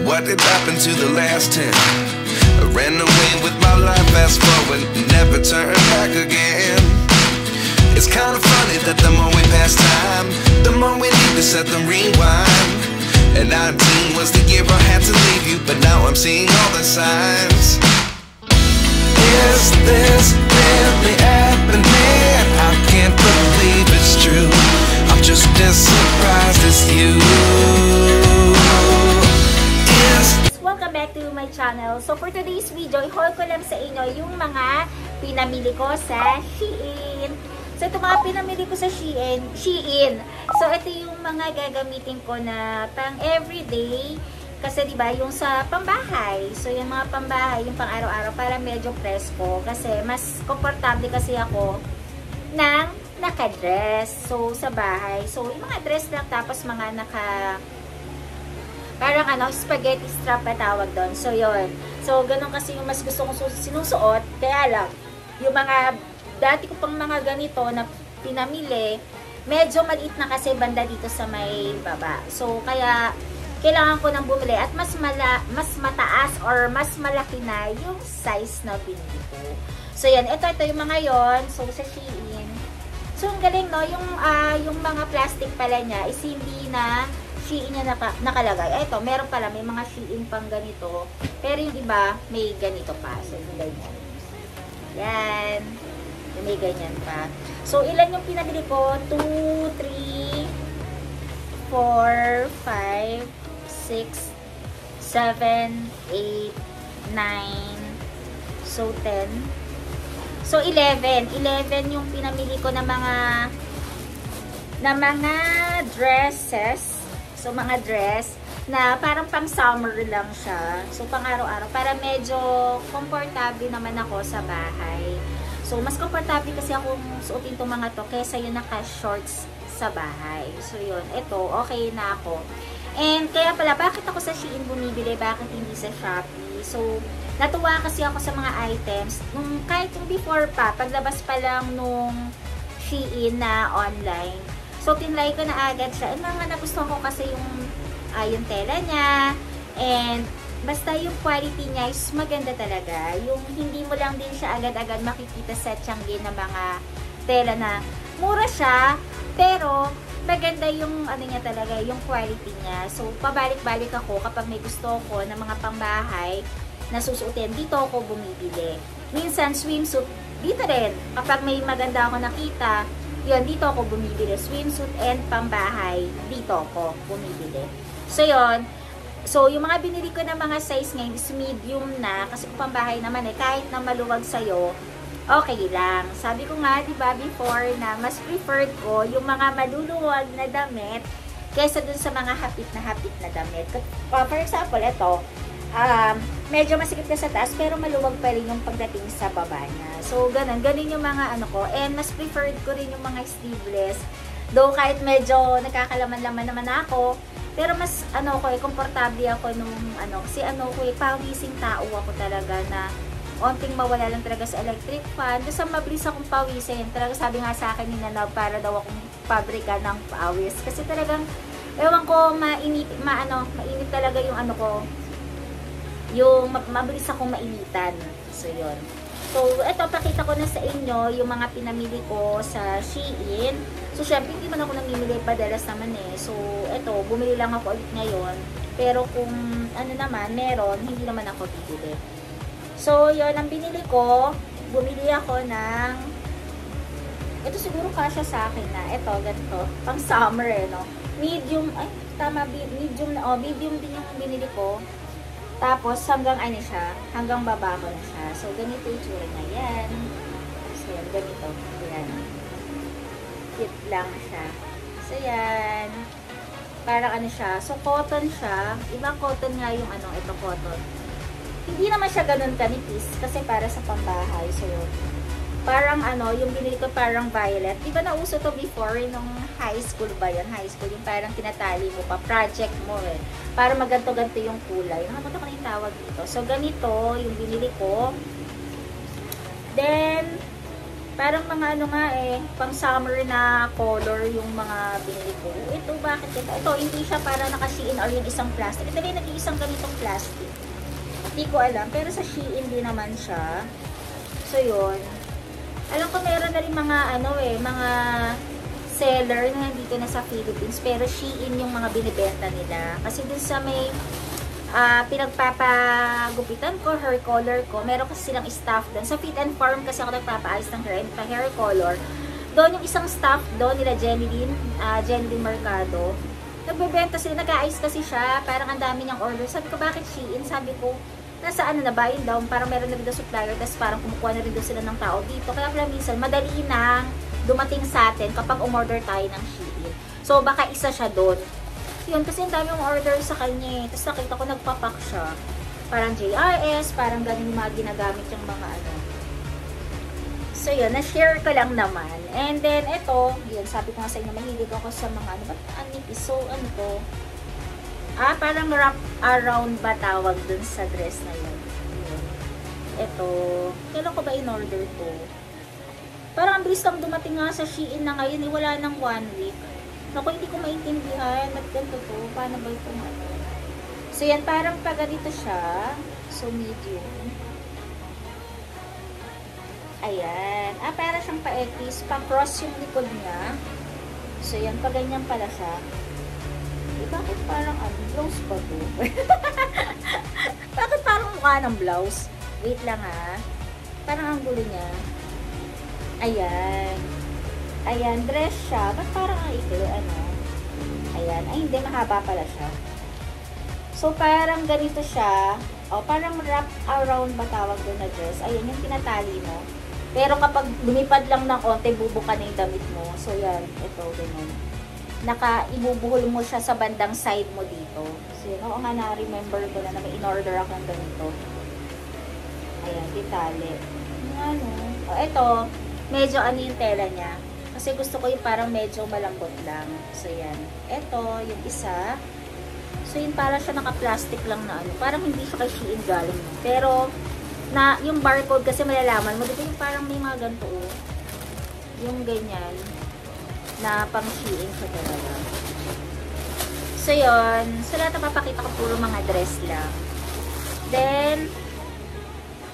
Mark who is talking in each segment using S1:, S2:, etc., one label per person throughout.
S1: What did happen to the last 10? I ran away with my life, fast forward, never turn back again. It's kind of funny that the more we pass time, the more we need to set the rewind. And 19 was the year I had to leave you, but now I'm seeing all the signs. Is this really happening? I can't believe it's true. I'm just as surprised as you.
S2: Welcome back to my channel. So for today's video, i-haul ko lang sa inyo yung mga pinamili ko sa Shein. So ito mga pinamili ko sa Shein. So ito yung mga gagamitin ko na pang everyday. Kasi diba yung sa pambahay. So yung mga pambahay, yung pang araw-araw para medyo presko. Kasi mas komportable kasi ako ng naka-dress. So sa bahay. So yung mga dress lang tapos mga parang spaghetti strap na tawag doon. So, yun. So, ganun kasi yung mas gusto kong sinusuot. Kaya lang, yung mga, dati ko pang mga ganito na pinamili, medyo maliit na kasi banda dito sa may baba. So, kaya, kailangan ko nang bumili at mas mataas or mas malaki na yung size na binili ko. So, yan. Ito yung mga yon. So, sa Shein. So, ang galing, no? Yung mga plastic pala niya is hindi na Shein niya nakalagay. Ito, meron pala, may mga Shein pang ganito. Pero yung iba, may ganito pa. So, yung ganyan. Yan. May ganyan pa. So, ilan yung pinabili ko? 2, 3, 4, 5, 6, 7, 8, 9. So, 10. So, 11. 11 yung pinamili ko na mga dresses. So, mga dress na parang pang summer lang siya. So, pang araw-araw. Para medyo komportable naman ako sa bahay. So, mas komportable kasi akong suotin itong mga to kaysa yung naka-shorts sa bahay. So, yun. Ito, okay na ako. And, kaya pala, bakit ako sa Shein bumibili? Bakit hindi sa Shopee? So, natuwa kasi ako sa mga items. Kahit yung before pa, paglabas pa lang nung Shein na online. So, tinlay ko na agad siya. And mga nagustuhan ko kasi yung tela niya. And, basta yung quality niya is maganda talaga. Yung hindi mo lang din siya agad-agad makikita sa Tiangge na mga tela na mura siya. Pero, maganda yung niya talaga, yung quality niya. So, pabalik-balik ako kapag may gusto ko na mga pangbahay na susuotin. Dito ako bumibili. Minsan, swimsuit, dito rin. Kapag may maganda ako nakita, yun, dito ako bumibili. Swimsuit and pambahay, dito ako bumibili. So, yun. So, yung mga binili ko na mga size ngayon is medium na. Kasi kung pambahay naman kahit na maluwag sa'yo, okay lang. Sabi ko nga, diba, before na mas preferred ko yung mga maluluwag na damit kaysa dun sa mga hapit na damit. For example, ito. Medyo masikip na sa taas pero maluwag pa rin yung pagdating sa baba niya. So, ganun yung mga ko. And mas preferred ko rin yung mga sleeveless. Though kahit medyo nakakalaman-laman naman ako, pero mas komportable ako nung kasi pawising tao ako talaga na onting mawala lang talaga sa electric fan. Kasi mabilis akong pawisin. Talaga sabi nga sa akin ni Nana, para daw akong pabrika ng pawis. Kasi talagang, ewan ko, mainit talaga yung yung mabilis akong mainitan. So, yun. So, eto, pakita ko na sa inyo yung mga pinamili ko sa Shein. So, syempre, hindi man ako namimili padalas naman So, eto, bumili lang ako ulit ngayon. Pero kung naman, meron, hindi naman ako bibili. So, yun, ang binili ko, bumili ako ng, ito siguro kasya sa akin na, ito, ganito, pang summer no? Medium, medium na, medium din yung binili ko. Tapos, hanggang hanggang baba ko na siya. So, ganito yung tsura na yan. So, yan, ganito. Yan. Cute lang siya. So, yan. Parang siya. So, cotton siya. Ibang cotton nga yung ito cotton. Hindi naman siya ganun kanipis kasi para sa pambahay. So, parang yung binili ko parang violet. Diba nauso to before nung high school ba yan? High school, yung parang tinatali mo pa, project mo para maganto-ganto yung kulay. Nakapata ko na yung tawag dito. So, ganito yung binili ko. Then, Parang mga ano nga eh, pang summer na color yung mga binili ko. Ito, bakit ito? Ito, hindi siya para naka-Shein or yung isang plastic. Ito rin nag-iisang ganitong plastic. Hindi ko alam, pero sa Shein din naman siya. So, yun. Alam ko meron na rin mga ano eh, mga seller na nandito na sa Philippines, pero Shein yung mga binibenta nila. Kasi dun sa may pinagpapagupitan ko, hair color ko, meron kasi silang staff doon. Sa Fit and Farm kasi ako nagpapaayos ng hair color. Doon yung isang staff doon nila Jenilyn Mercado. Nagbebenta sila, nag-aayos kasi siya. Parang ang dami niyang order. Sabi ko, bakit Shein? Sabi ko, nasa ano na ba yun daw? Parang meron na rin daw supplier, tapos parang kumukuha na rin daw sila ng tao dito. Kaya pala minsan, madali nang dumating sa atin kapag umorder tayo ng Shein. So, baka isa siya doon. Yun, kasi ang dami yung order sa kanya eh. Tapos nakita ko nagpapak siya. Parang JRS, parang ganun yung mga ginagamit yung mga ano. So yun, na-share ko lang naman. And then, ito, yun, sabi ko nga sa inyo, mahilig ako sa mga ano, ba't anipis? So, ano to? Parang wrap around ba tawag dun sa dress na yun. Yun. Ito, kailan ko ba in-order to? Parang ang bilis lang dumating nga sa Shein na ngayon, eh, wala nang 1 week. Ako, hindi ko maintindihan. Ba't ganito to? Paano ba itong ano? So, yan. Parang pag ganito siya. So, medium. Ayan. Para siyang pa-X. Pa-cross yung likod niya. So, yan. Pag ganyan pala siya. Bakit parang ano? Blouse ba to? Bakit parang mukha ng blouse? Wait lang ha. Parang ang gulo niya. Ayan. Ayan, dress siya. Ba't parang ito, ano? Ayan. Ay, hindi. Mahaba pala siya. So, parang ganito siya. O, parang wrap around ba tawag doon na dress. Ayan, yung tinatali mo. Pero kapag lumipad lang ng konti, bubuka na yung damit mo. So, yan. Ito, ganun. Ibubuhol mo siya sa bandang side mo dito. So, yun. Oo nga, na-remember ko na may in-order akong ganito. Ayan, ditali. Ano? O, ito, medyo ano yung tela niya. Kasi gusto ko yung parang medyo malambot lang. So, yan. Ito, yung isa. So, yun parang siya naka-plastic lang na ano. Parang hindi siya kay Shein galing. Pero, yung barcode kasi malalaman mo. Dito yung parang may mga ganito. Yung ganyan. Na pang Shein siya talaga. So, yun. So, lahat na papakita ko puro mga dress lang. Then,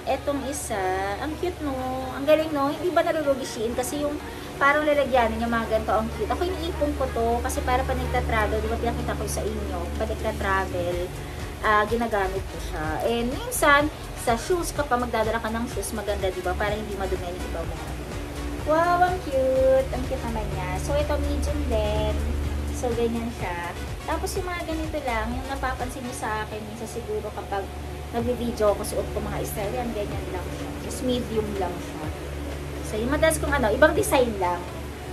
S2: etong isa. Ang cute no. Ang galing no. Hindi ba nalulugi Shein? Kasi yung parang lalagyanin yung mga ganito, ang cute. Ako iniipon ko to kasi para pa nagta-travel, di ba pinakita ko sa inyo, pa nagta-travel, ginagamit ko siya. And minsan, sa shoes, kapag magdadala ka ng shoes, maganda, di ba? Para hindi madumi yung iba mo. Wow, ang cute! Ang cute naman niya. So, ito medium din. So, ganyan siya. Tapos yung mga ganito lang, yung napapansin niyo sa akin, minsan siguro kapag nag-video ako, suot ko mga style, yan, ganyan lang siya. Just medium lang siya. So, yung madalas kong ano, ibang design lang.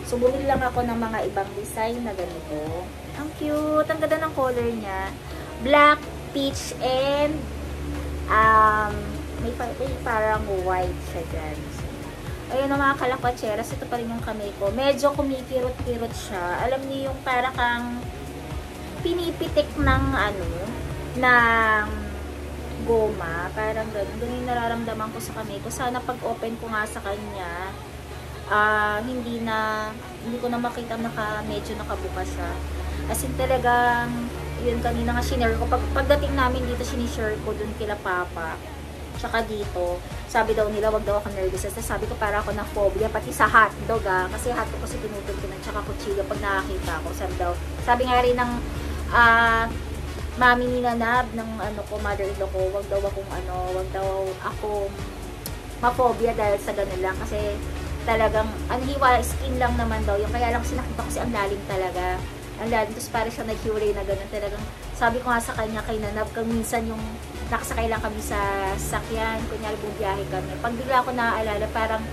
S2: So, bumili lang ako ng mga ibang design na ganito. Ang cute. Ang ganda ng color niya. Black, peach, and may parang white siya dyan. So, ayun ang mga kalapatseras. Ito pa rin yung kamay ko. Medyo kumikirot-kirot siya. Alam niyo yung parang kang pinipitik ng ano, ng goma, parang ganun. Ganun yung nararamdaman ko sa kamay ko. Sana pag open ko nga sa kanya, hindi ko na makita medyo nakabuka siya. As in talagang, yun kanina nga sinare ko. Pagdating namin dito, sinishare ko dun kila Papa. Tsaka dito, sabi daw nila, wag daw ako nervous. Kasi sabi ko, para ako na phobia, pati sa hotdog kasi hotdog kasi pinutol ko na, tsaka kutsilyo pag nakakita ko. Sabi nga rin ng, mami ni Nanab ng ano ko, mother-in-law ko, wag daw akong ma-phobia dahil sa ganun lang. Kasi talagang, hiwa skin lang naman daw yung, kaya lang sinakita ko kasi ang lalim talaga. Ang lalim, tapos parang siya nag-hiwalay na ganun. Talagang, sabi ko nga sa kanya kay Nanab, kung minsan yung nakasakay lang kami sa sakyan, kunyari bumiyahe kami. Pag bigla ko naaalala, parang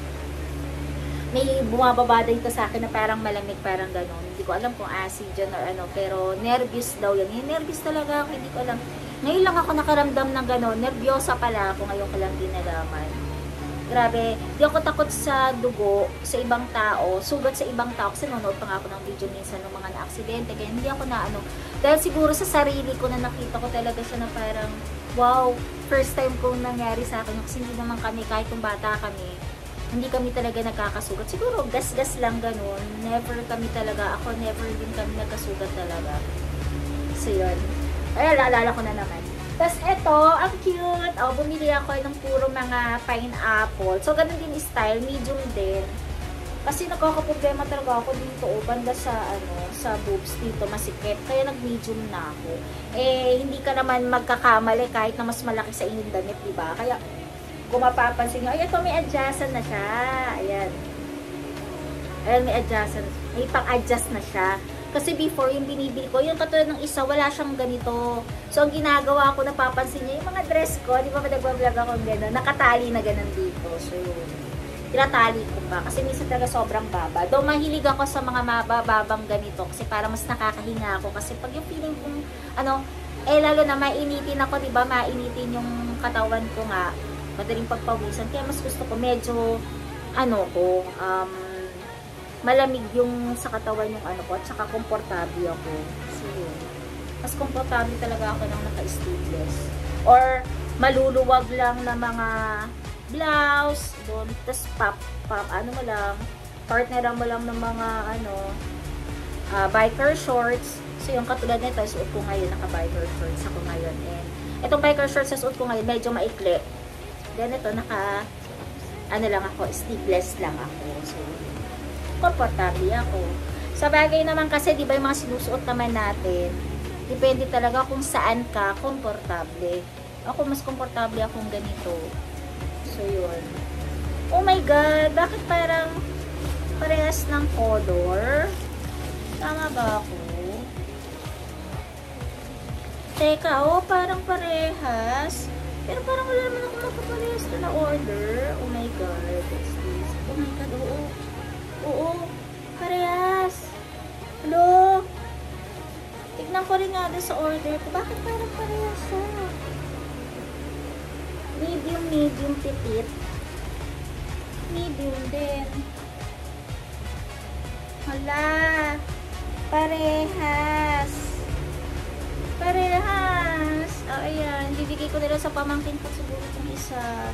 S2: may bumababa dito sa akin na parang malamig, parang gano'n. Hindi ko alam kung acid dyan or ano, pero nervous daw yan. Nervous talaga ako, hindi ko alam. Ngayon lang ako nakaramdam ng gano'n. Nervyosa pala ako, ngayon ko lang din nalaman. Grabe, di ako takot sa dugo, sa ibang tao, sugat sa ibang tao, kasi nanonood pa nga ako ng video minsan ng mga na-aksidente, kaya hindi ako na ano. Dahil siguro sa sarili ko na nakita ko talaga siya na parang, wow, first time kong nangyari sa akin, kasi hindi naman kami, kahit kung bata kami, hindi kami talaga nagkakasugat. Siguro, gas-gas lang ganun. Never kami talaga, ako never din kami nagkasugat talaga. So, yun. Ay, naalala ko na naman. Tapos, eto, ang cute. Oh, bumili ako ng puro mga pineapple. So, ganun din style. Medium din. Kasi nagkakaproblema talaga ako dito. Banda sa, sa boobs dito, masikip. Kaya nag-medium na ako. Eh, hindi ka naman magkakamali kahit na mas malaki sa inyong damit, diba? Kaya, kung mapapansin nyo, ayan ito, may adjustan na siya. Ayan. Ayan, may adjustan. May pang-adjust na siya. Kasi before, yung binibili ko, yung katulad ng isa, wala siyang ganito. So, ang ginagawa ko, napapansin nyo, yung mga dress ko, di ba nag-vlog ako gano'n, nakatali na gano'n dito. So, yun. Tinatali ko ba? Kasi minsan talaga sobrang baba. Though, mahilig ako sa mga mababang ganito. Kasi para mas nakakahinga ako. Kasi pag yung feeling kong, lalo na mainitin ako, di ba? Mainitin yung katawan ko nga. Madaling pagpawisan. Kaya mas gusto ko medyo, malamig yung sa katawan yung ko. At saka komportable ako. So, yun. Mas komportable talaga ako nang naka-sleeveless. Or, maluluwag lang na mga blouse, doon. Tapos, partneran mo lang ng mga, biker shorts. So, yung katulad nito, suot ko ngayon, naka-biker shorts ako ngayon. And, itong biker shorts na suot ko ngayon, medyo maikli. Ganito, lang ako, sleeveless lang ako. So, komportable ako. Sa bagay naman kasi, di ba yung mga sinusuot naman natin, depende talaga kung saan ka komportable. Ako, mas komportable akong ganito. So, yun. Oh my God! Bakit parang parehas ng color? Tama ba ako? Teka, parang parehas. Pero parang wala naman ako magpaparehas na order. Oh my God. What's this? Oh my God, oo. Parehas. Hello? Tignan ko rin nga doon sa order ko. Bakit parang parehas siya? Medium, petit. Medium din. Hala. Parehas. Parehas. Oh, ayan. Bibigay ko nila sa pamangkin ko siguro itong isa.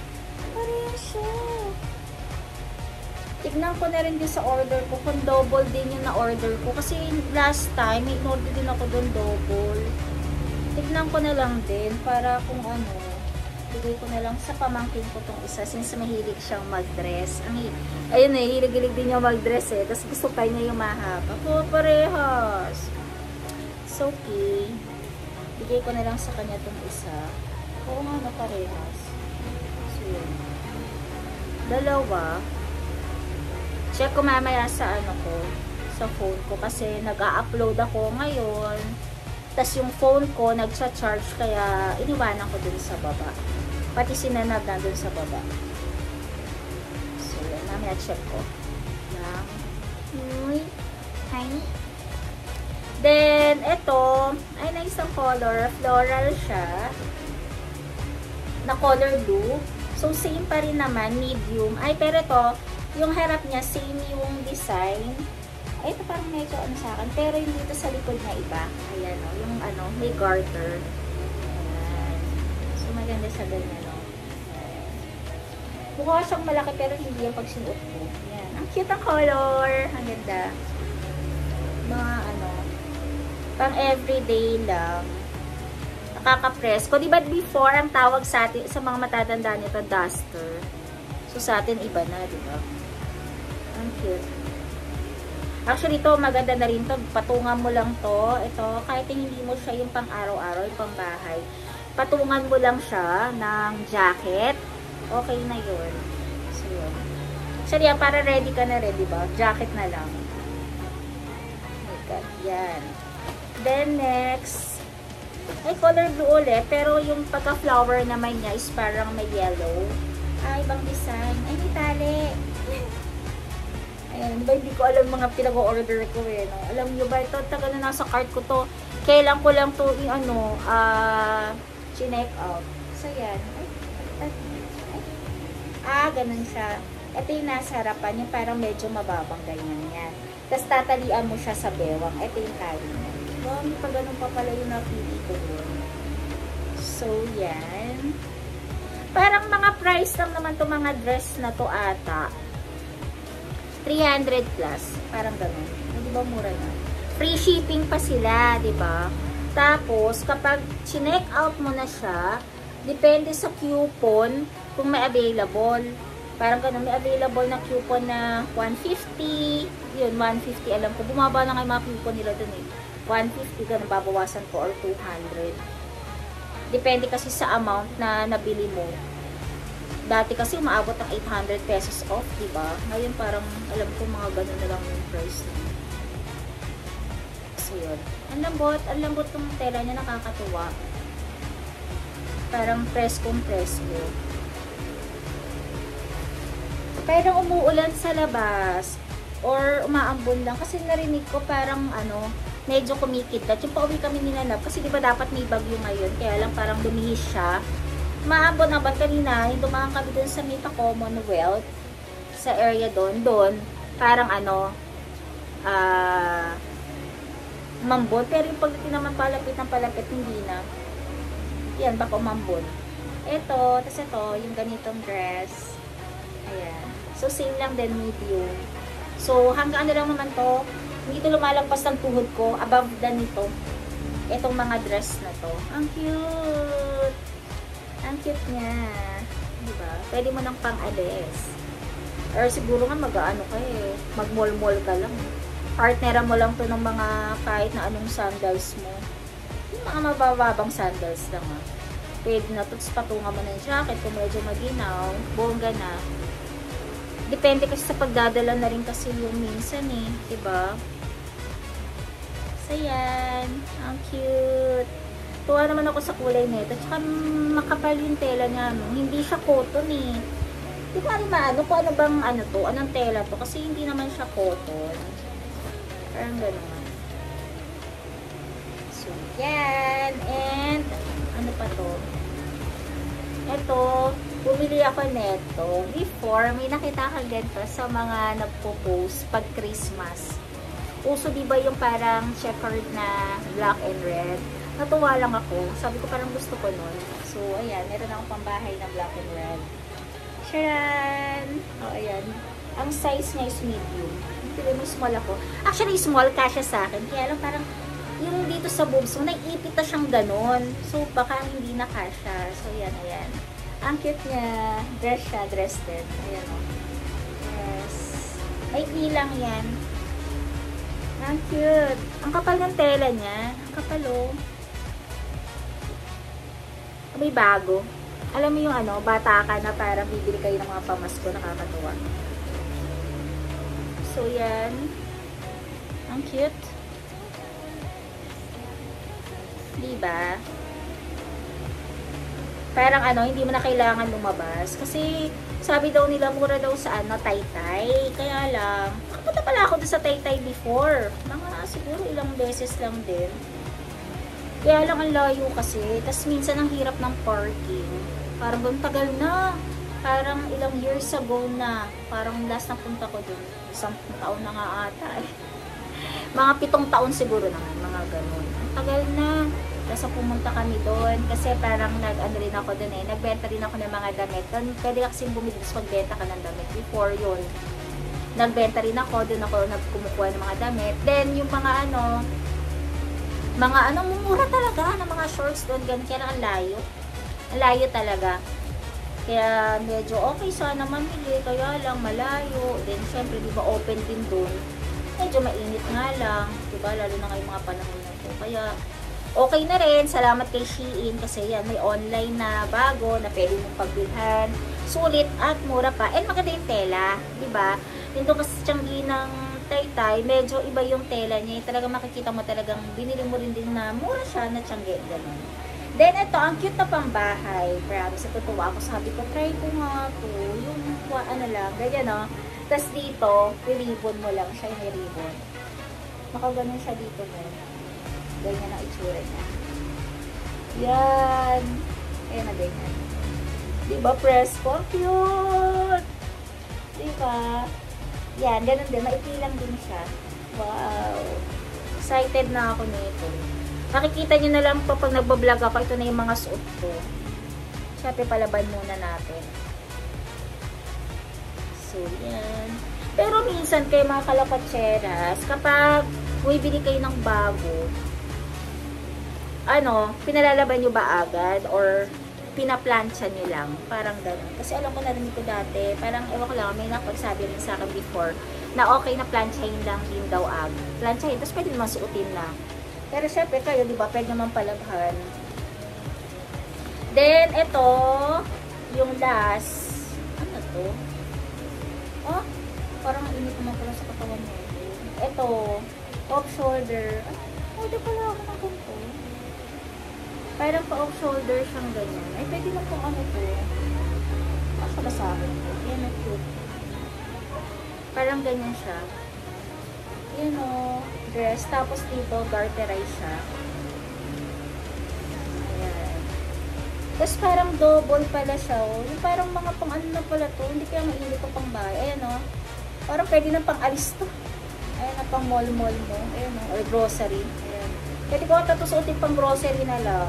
S2: Parehas siya. Tignan ko na rin din sa order ko kung double din yung na-order ko. Kasi last time, may in-order din ako doon double. Tignan ko na lang din para kung bigay ko na lang sa pamangkin ko itong isa since mahilig siyang mag-dress. Ayun hilig-hilig din niya mag-dress eh. Tapos gusto pa niya yung mahaba. Parehas. It's okay. Bigay ko na lang sa kanya itong isa. Oo nga, parehas. So, yun. Dalawa. Check ko mamaya sa sa phone ko kasi nag-a-upload ako ngayon. Tapos yung phone ko nagcha-charge kaya iniwanan ko dun sa baba. Pati sinanab na dun sa baba. So, yun. Mamaya check ko. Tiny. Then, ito, ay nice ang color. Floral siya. Na color blue. So, same pa rin naman. Medium. Ay, pero ito, yung harap niya, same yung design. Ay, ito parang medyo sa akin. Pero yung dito sa likod niya iba. Ayan, yung may garter. Ayan. So, maganda sa ganyan, Mukha siyang malaki pero hindi yung pag sinuot ko. Ayan. Ang cute ang color. Ang ganda. Mga pang everyday lang. Nakaka-press ko. Diba before, ang tawag sa atin, sa mga matatanda nito, duster. So, sa atin iba na, diba? Ang cute. Actually, ito, maganda na rin to. Patungan mo lang to. Ito, kahit hindi mo siya yung pang araw-araw, yung pang bahay. Patungan mo lang siya ng jacket. Okay na yun. So, yun. Actually, para ready ka na rin, diba? Jacket na lang. Oh my God. Yan. Then, next. Ay, color blue ulit. Pero yung pagka-flower naman niya is parang may yellow. Ay, ibang design. Ay, may tali. Ayan, diba hindi ko alam mga pinag-order ko eh, no? Alam nyo ba, ito, taga na nasa cart ko to. Kailan ko lang to, chinek out. So, yan. Ganun siya. Ito yung nasa harapan, yung parang medyo mababang ganyan yan. Tapos, tatalian mo siya sa bewang. Ito yung tali niya. May pa ganun pa pala yung napili ko doon. So, yan. Parang mga price lang naman to mga dress na to ata. 300 plus. Parang ganun. Di ba mura na? Free shipping pa sila, di ba? Tapos, kapag chinek out mo na siya, depende sa coupon kung may available. Parang ganun, may available na coupon na 150. Yun, 150. Alam ko, bumaba na nga yung mga coupon nila dun eh. 150, ganun, babawasan ko, or 200. Depende kasi sa amount na nabili mo. Dati kasi umaabot ng 800 pesos off, diba? Ngayon parang, alam ko, mga ganun na lang yung price. So, yun. Ang lambot ng tela niya, nakakatuwa. Parang preskong-presko. Pero umuulan sa labas or umaambon lang kasi narinig ko parang ano, medyo kumikidlat. Yung pauwi kami nilalab kasi diba dapat may bagyo ngayon, kaya lang parang lumihis siya. Umaambon na ba kanina, yung dumaan kami dun sa Mita Commonwealth, sa area doon, parang ano, umambon. Pero yung pagdating naman palapit ng palapit, hindi na. Yan, baka umambon. Ito, tas ito, yung ganitong dress. Ayan. So, same lang din, medium. So, hanggang ano lang naman to, hindi ito lumalagpas ng tuhod ko, above the nito. Itong mga dress na to. Ang cute! Ang cute niya. Diba? Pwede mo nang pang-alis. Or siguro nga mag-ano ka eh, mag-mall-mall ka lang. Partneran mo lang to ng mga kahit na anong sandals mo. Yung mga mabababang sandals lang ah. Pwede na to, patungan mo ng jacket kung medyo maginaw, bongga na. Depende kasi sa pagdadala na rin kasi yung minsan eh, diba? So yan, ang cute. Tuwa naman ako sa kulay nito. Tsaka makapal yung tela niya, no? Hindi siya cotton eh. Di ba rin maano kung ano bang ano to, anong tela to, kasi hindi naman siya cotton. Parang gano'n. So yan, and ano pa to? Ito, bumili ako neto. Before, may nakita ka ganito sa mga nagpo-post pag Christmas. Uso diba yung parang checkered na black and red? Natuwa lang ako. Sabi ko parang gusto ko nun. So, ayan. Meron akong pambahay na black and red. Sharan! O, ayan. Ang size niya is medium. Hindi mo small ako. Actually, small kasya sa akin. Kaya lang parang yung dito sa boobs mo, naiipit na siyang ganon. So, baka hindi na kasya. So, ayan, ayan. Ang cute niya. Dress siya. Dress din. Ayan o. Yes. May ilang yan. Ang cute. Ang kapal ng tela niya. Ang kapal o. May bago. Alam mo yung ano, bata ka na parang bibili kayo ng mga pamasko. Nakakatuwa. So, yan. Ang cute. Diba? Parang ano, hindi mo na kailangan lumabas. Kasi, sabi daw nila, mura daw sa ano, Taytay. Kaya lang, nakapunta pala ako doon sa Taytay before. Mga siguro ilang beses lang din. Kaya lang ang layo kasi. Tapos minsan ang hirap ng parking. Parang doon tagal na. Parang ilang years ago na. Parang last na punta ko doon. 1 taon na nga ata eh. Mga 7 taon siguro naman. Mga ganun. Ang tagal na. Tapos pumunta kami doon. Kasi parang nag-ano rin ako doon eh. Nagbenta rin ako ng mga damit. Pwede kasi bumili doon magbenta ka ng damit. Before yun. Nagbenta rin ako. Doon ako nagkumukuha ng mga damit. Then yung mga ano, mumura talaga ng mga shorts doon. Ganun. Kaya ang layo. Ang layo talaga. Kaya medyo okay sana mamili. Kaya lang malayo. Then syempre diba open din doon. Medyo mainit nga lang. Diba lalo na ngayong mga panahon na ito. Kaya okay na rin. Salamat kay Shein. Kasi yan may online na bago na pwede mong pagbilhan. Sulit at mura pa. And maganda yung tela. Diba? Yung doon kasi tiyanggi ng Taytay, medyo iba yung tela niya. Talagang makikita mo talagang binili mo rin din na mura siya na tiyanggi. Ganun. Then, ito, ang cute na pambahay. Promise, natutuwa ako. Sabi ko, try ko nga to. Yung, ano lang, ganyan, no? Tapos dito, i-ribbon mo lang siya, yung ribbon. Nakaganon siya dito, no? Ganyan ang itsura niya. Yan. Ayan na, ganyan. Diba, presko? Cute! Diba? Yan, ganun din. Maikli lang din siya. Wow! Excited na ako nito. Makikita nyo na lang po pag nagbablog ako, ito na yung mga suot ko. Siyempre, palaban muna natin. So, yan. Pero minsan kayo mga kalapatseras, kapag bumibili kayo ng bago, pinalalaban nyo ba agad? Or pinaplansya nyo lang? Parang gano'n. Kasi alam ko narinig ko dati, parang ewan ko lang, may nakapagsabi rin sa akin before, na okay na plansyahin lang din daw agad. Plansyahin, tapos pwede naman suotin na. Pero syempre kayo, di ba, pwede naman palabhan. Then, ito, yung last, ano to? Oh, parang init naman pala sa katawan mo. Ito, off shoulder. Pwede pala ako ng ganito. Parang pa off shoulder siyang ganyan. Ay, pwede na pong ano to. Basta ba sa akin? Yan, cute. Parang ganyan siya. Yan o, dress. Tapos dito, garterize siya. Ayan. Tapos parang double pala siya o. Yung parang mga pang ano na pala to. Hindi kaya mainit ko pang bahay. Ayan o. Parang pwede na pang alis to. Ayan na pang mall-mall mo. Ayan o. Or grocery. Ayan. Pwede ko tatusuotin pang grocery na lang.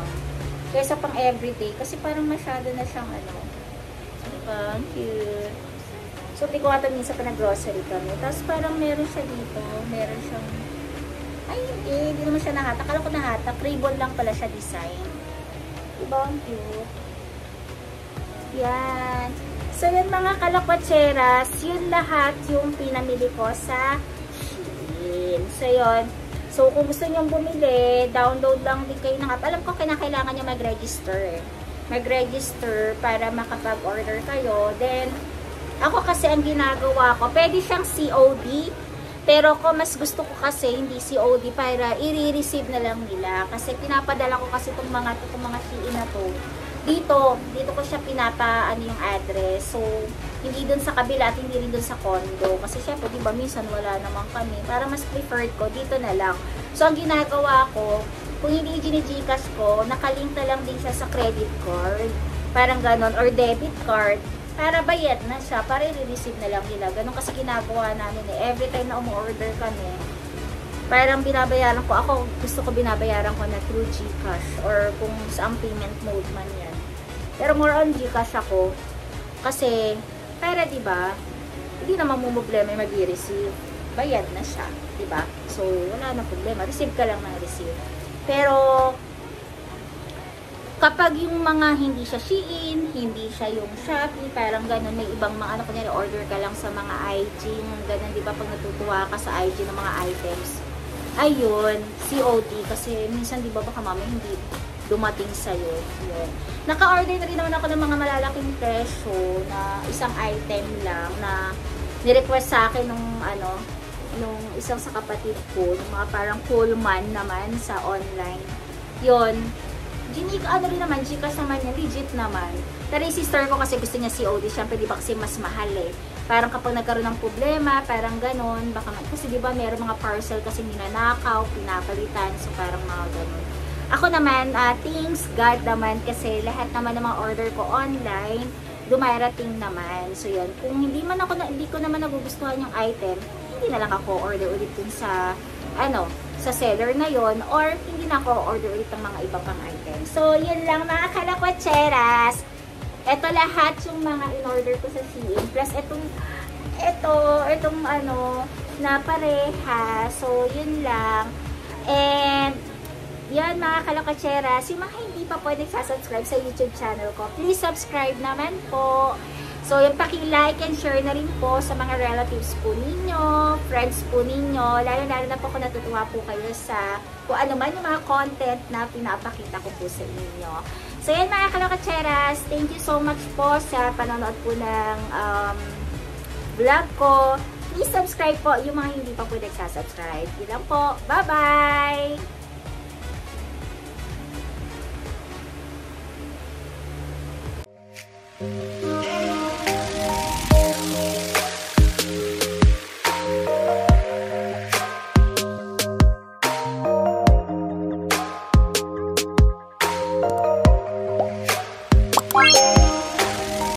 S2: Kaysa pang everyday. Kasi parang masyado na siyang ano. Diba? Cute. So, di ko ata minsan pa nag-grocery kami. Tapos parang meron siya dito. Meron siyang... Ay, hindi naman siya nahatak. Akala ko nahatak. Ribbon lang pala siya design. Diba? Ang cute. Yan. So, yun mga kalapatseras. Yun lahat yung pinamili ko sa Shein. So, yun. So, kung gusto nyo bumili, download lang din kayo ng app. Alam ko, kailangan nyo mag-register. Mag-register para makapag-order kayo. Then, ako kasi ang ginagawa ko, pwede siyang COD. Pero ko mas gusto ko kasi hindi COD para i-receive na lang nila. Kasi pinapadala ko kasi itong mga Shein na to. Dito ko siya yung address. So, hindi dun sa kabila at hindi rin dun sa condo. Kasi syempre, di ba, minsan wala naman kami. Para mas preferred ko, dito na lang. So, ang ginagawa ko, kung hindi i-Gcash ko, nakalink na lang din siya sa credit card. Parang ganon. Or debit card. Para bayad na siya. Para i-receive na lang nila. Ganon kasi ginagawa namin eh. Every time na umu-order kami, parang binabayaran ko. Ako, gusto ko binabayaran ko na through Gcash. Or kung saang payment mode man yan. Pero more on Gcash ako. Kasi, para diba, hindi naman mo problema yung mag-i-receive. Bayad na siya. Diba? So, wala na problema. Receive ka lang ng receive. Pero, kapag yung mga hindi siya Shein, hindi siya yung Shopee, parang ganun, may ibang mga, kunyari, order ka lang sa mga IG, ganun, di ba, pag natutuwa ka sa IG ng mga items, ayun, COD, kasi minsan, di ba, baka mamaya hindi dumating sa'yo, yun. Naka-order na rin naman ako ng mga malalaking presyo na isang item lang na nirequest sa akin nung isang sa kapatid ko, ng mga parang Pullman naman sa online. Yun. Rin naman, Gcash naman yan, legit naman. Pero yung sister ko kasi gusto niya COD, syempre di ba kasi mas mahal eh. Parang kapag nagkaroon ng problema, parang ganon, baka kasi di ba meron mga parcel kasi ninanakaw, pinapalitan, so parang mga ganon. Ako naman, thanks God naman kasi lahat naman ng mga order ko online, dumarating naman. So yun, kung hindi ko naman nagugustuhan yung item, hindi na lang ako order ulit dun sa sa seller na yon, or hindi na ako order ulit ng mga iba pang items. So, yun lang mga kalapatseras. Ito lahat yung mga in-order ko sa Shein. Plus, itong na pareha. So, yun lang. And, yan mga kalapatseras. Yung mga hindi pa pwede subscribe sa YouTube channel ko, please subscribe naman po. So, yung paki-like and share na rin po sa mga relatives po ninyo, friends po ninyo. Lalo-lalo na po kung natutuwa po kayo sa kung ano man yung mga content na pinapakita ko po sa inyo. So, yan mga kalapatseras. Thank you so much po sa panonood po ng vlog ko. Please subscribe po yung mga hindi pa po nagsasubscribe. Yun lang po. Bye-bye!